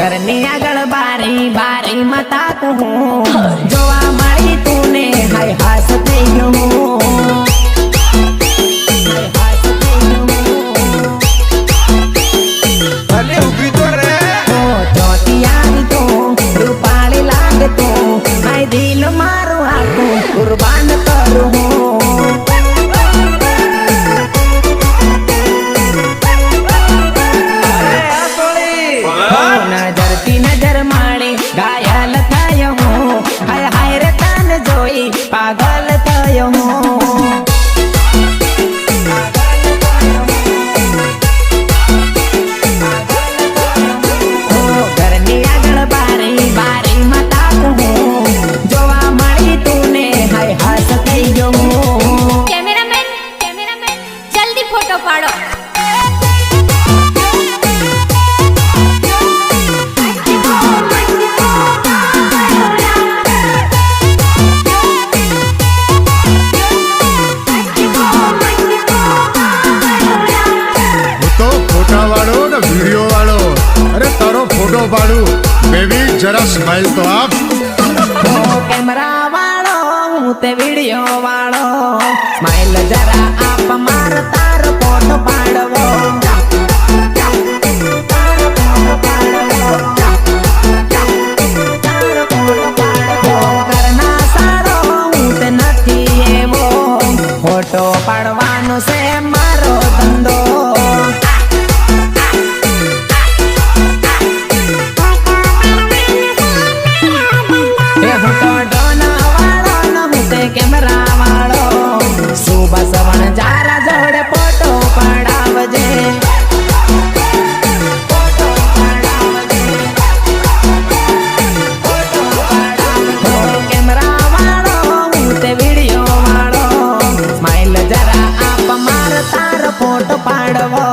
ઘરની આગળ બારી બારી મતા કહું જોવા મળી તું ને હાય હાસ થઈ ગયો ભલે ઊભી તો રે ચોથી આવી તો રૂપાળી લાગે તો હાય દિલ મારું આખું કુરબાન કરું નજરથી નજર માણી ઘાયલ થયો હું હાય હાય રે તન જોઈ પાગલ થયો હું ઘરની આગળ બારી બારી મતા કહું જોવા મળી તું ને હાય હાસ થઈ ગયો હું કેમેરામેન જલ્દી ફોટો પાડો वीडियो वालो अरे तारो फोटो पाड़ू बेबी जरा स्माइल तो आप कैमरा वालो हूँ ते वीडियो वालो स्माइल जरा आप मार तारो फोटो पाड़वो करना सारो हूँ ते नथी एवो फोटो पाड़वानो से मारो धंधो कैमरा वालो सुबह सवण जारा जोड़े फोटो पड़ावजे कैमरा वालो ते वीडियो वालो स्माइल जरा आप मार तार फोटो पाड़वो